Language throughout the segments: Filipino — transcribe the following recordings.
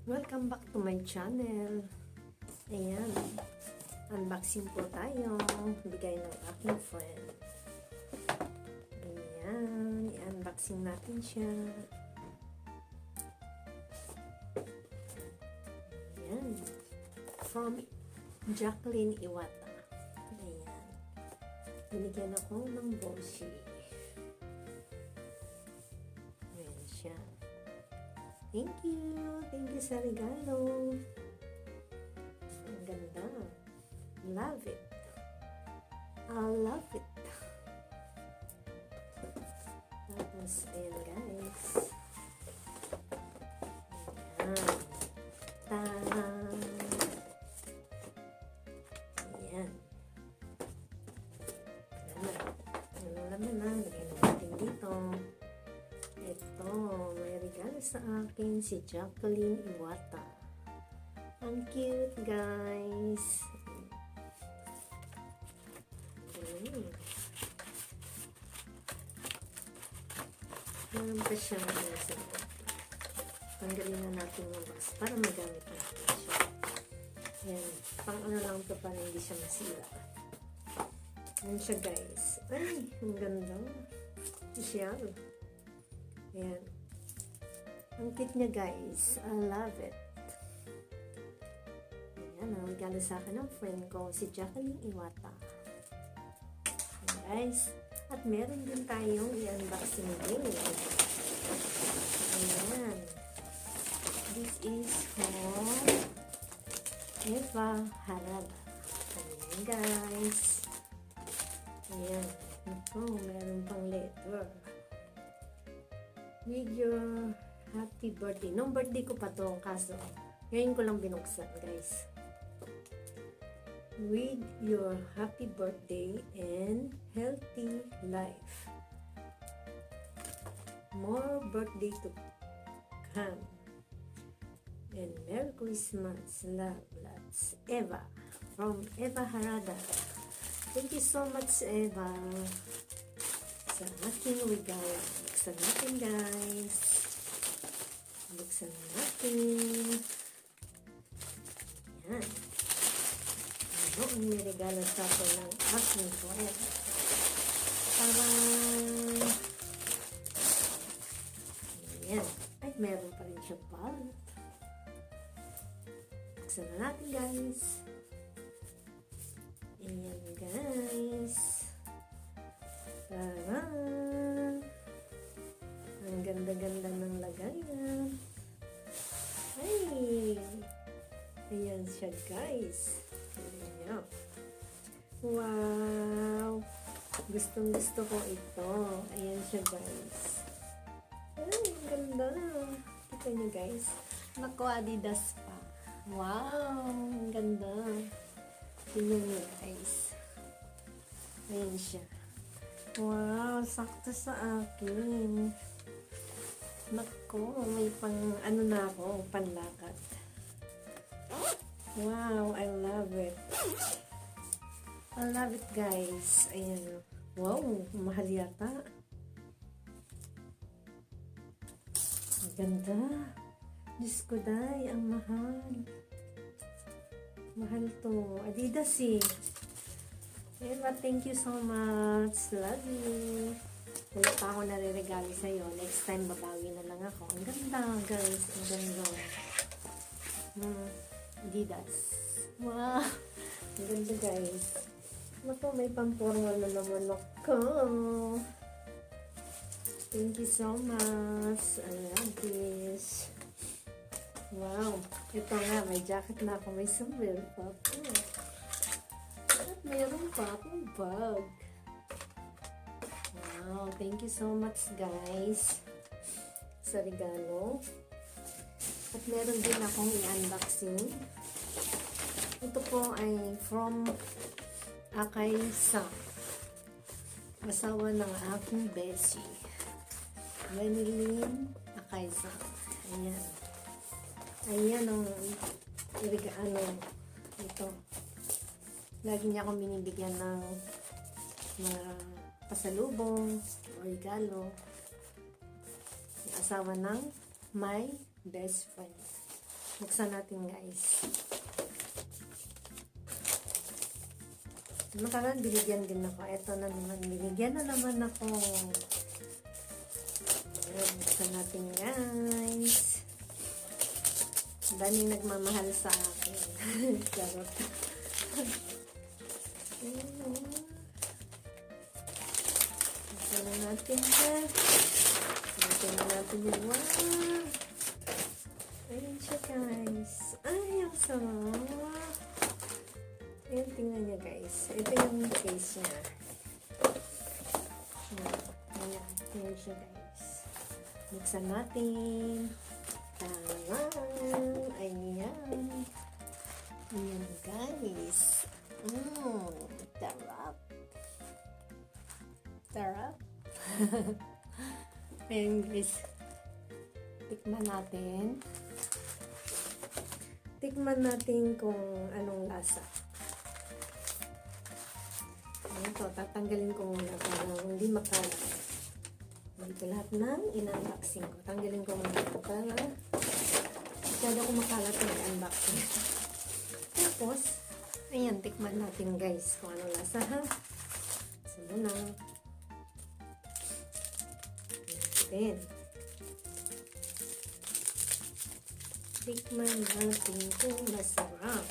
Welcome back to my channel. Ayan. Unboxing po tayo. Bigay ng aking friend. Ayan. I-unboxing natin siya. Ayan. From Jacqueline Iwata. Ayan. Binigyan ako ng Boshi. Ayan siya. Thank you. Thank you sa regalo. Ang ganda. Love it. I love it. Tapos, ayan guys. Ayan. Ta-da! Ayan. Ano naman na. Lagyan natin dito. Ito, may regalo sa akin si Jacqueline Iwata. Ang cute, guys. Meron pa siyang sa tanggalin na natin yung box para magamit natin siya. Ayan, pang ano lang ito para hindi siya masira. Ayan siya, guys. Ay, ang ganda. Siya. Ayan. Ang cute niya, guys. I love it. Ayan, ang regalo sa akin ng friend ko, si Jacqueline Iwata. Ayan, guys. At meron din tayong i-unboxing din. Ayan. This is from Eva Harada. Ayan, guys. Ayan. Ito, meron pang letter. With your happy birthday. Nung birthday ko pa to, kaso ngayon ko lang binuksan, guys. With your happy birthday and healthy life. More birthday to come. And Merry Christmas. Love, lots. Eva. From Eva Harada. Thank you so much, Eva, sa aking regalo. Buksan natin, guys. Buksan natin. Ayan. Ano ang niregalo sa akin ng aking friend? Parang ayan. Ay, meron pa rin siya palette. Buksan na natin, guys. Ayan, guys. Tara! Ang ganda-ganda ng lagayan. Ay! Ayan siya, guys. Ayan. Wow! Gustong-gusto ko ito. Ayan siya, guys. Ay, ang ganda. Kita niyo, guys. Naku, Adidas pa. Wow! Ang ganda. Tingnan niyo, guys. Ayan siya. Wow, sakto sa akin. Nako, may pang ano na ako, panlakat. Wow, I love it. I love it, guys. Ayan. Wow, mahal yata. Ang ganda. Diyos ko, day, ang mahal. Mahal to. Adidas eh. Eva, thank you so much. Love you. Wala pa ako nare-regalo sa'yo. Next time, babawi na lang ako. Ang ganda, guys. Ang ganda. Adidas. Wow. Ang ganda, guys. Naku, may pampurma na naman ako. Thank you so much. I love this. Wow. Ito nga, may jacket na ako. May sombrero pa ako. Meron pa akong bag. Wow, thank you so much, guys, sa regalo. At meron din akong i-unboxing. Ito po ay from Akay Sang, asawa ng aking beshi, Wenilyn Akay Sang. Ayan. Ayan ang regalo ito. Lagi niya akong binibigyan ng mga pasalubong o regalo. Yung asawa ng my best friend. Buksan natin guys. Nakaraan binigyan din ako. Ito na naman. Binigyan na naman ako. Ayan, buksan natin guys. Daming nagmamahal sa akin. Charot. Buksan na natin ha. Buksan na natin yung wow. Ayan siya guys. Ay, ang sarap. Ayan, tingnan niya guys. Ito yung case niya. Ayan, tingnan siya guys. Buksan natin. Tarang! Ayan. Ayan guys. Tarap. Tarap. Ayan guys. Tikman natin. Tikman natin kung anong lasa. Ito, tatanggalin ko muna para hindi makalat. Dito lahat ng in-unboxing ko. Tanggalin ko muna para masyado ko makalat yung unboxing. Tapos, ayan, tikman natin guys kung anong lasa ha. So, muna. Ayan. Tikman natin kung masarap.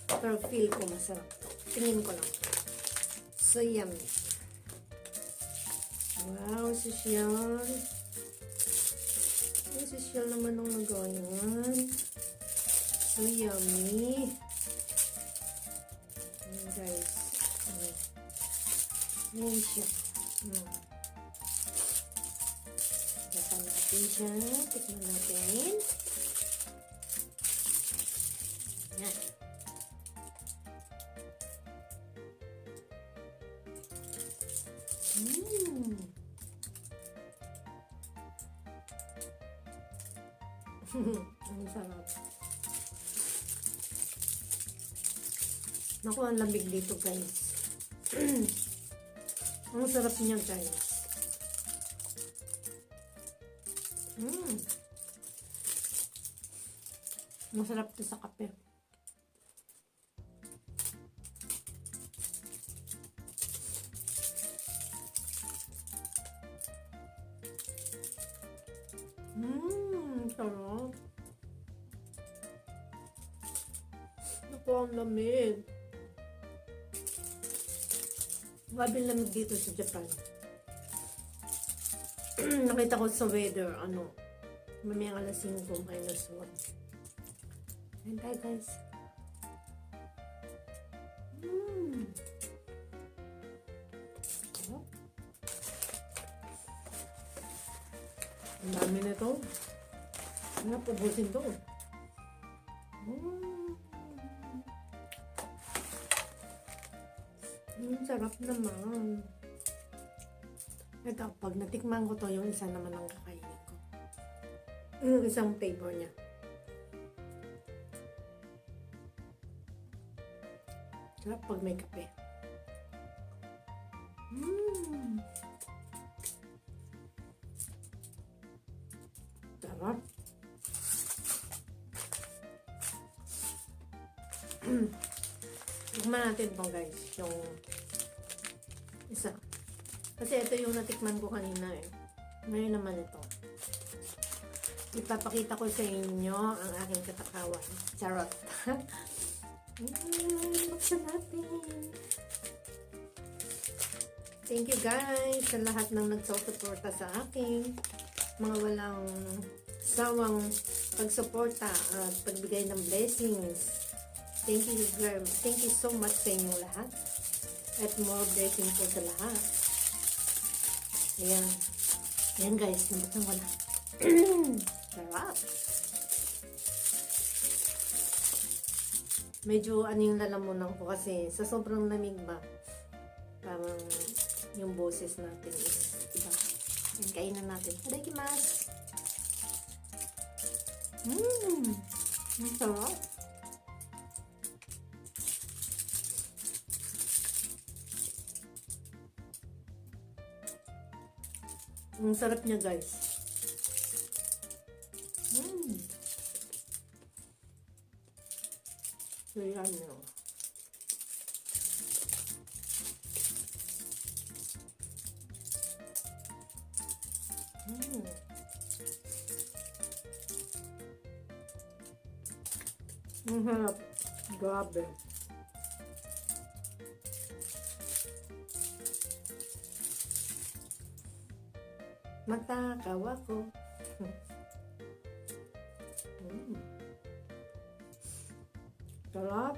Pero feel ko masarap to. Tingin ko lang. So yummy. Wow, sosyal. Ang sosyal naman ng nagawa yan. So yummy. Ayan guys. Ayan siya. Dapat natin siya. Tikman natin. Ayan. Ang sarap. Naku, ang lamig dito guys. Ang sarap niya guys. Masarap to sa kape. Sarap. Naku, ang lamig. Grabe lamig dito sa Japan. Nakita ko sa weather, mamayang alas 5, -1. Ayan tayo guys. Ang dami na ito. Napubusin to. Sarap naman. Ito, pag natikman ko to, yung isa naman ang kakainin ko. Yung isang flavor niya. Sarap pag may kape. Sarap. Tikman natin ito guys, yung isa. Kasi ito yung natikman ko kanina eh. Ngayon naman ito. Ipapakita ko sa inyo ang aking katakawan. Charot. Buksan natin. Thank you guys sa lahat ng nagsusuporta sa akin. Mga walang sawang pagsuporta at pagbigay ng blessings. Thank you so much sa inyong lahat. At more blessing po sa lahat. Ayan. Ayan guys, nabuksan ko na. Sarap. Medyo yung lalamunan ko kasi sa sobrang lamig ba, parang yung boses natin is iba. Ayan, kainan natin. Itadakimasu. Ang sarap. Ang sarap niya guys. So, yan yun. Ang harap. Grabe. Matakaw ako. Sarap.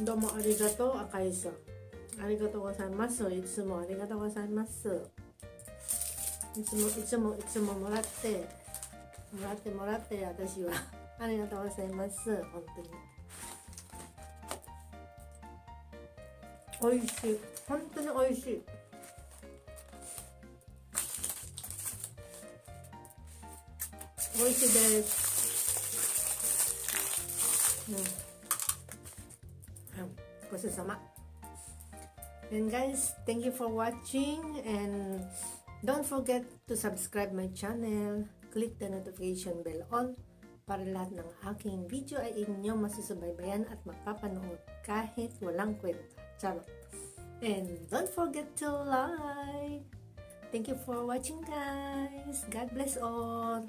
Domo arigato, Akaisa. Arigato gozaimasu. Itsumo arigato gozaimasu. Itsumo moratte. Moratte, 私は。ありがとうございます。本当に。美味しい。本当に美味しい。美味しいです。ごちそうさま。And guys, thank you for watching and don't forget to subscribe my channel. Click the notification bell on para lahat ng aking video ay inyong masusubaybayan at mapapanood kahit walang kwenta. Charot. And don't forget to like. Thank you for watching guys. God bless all.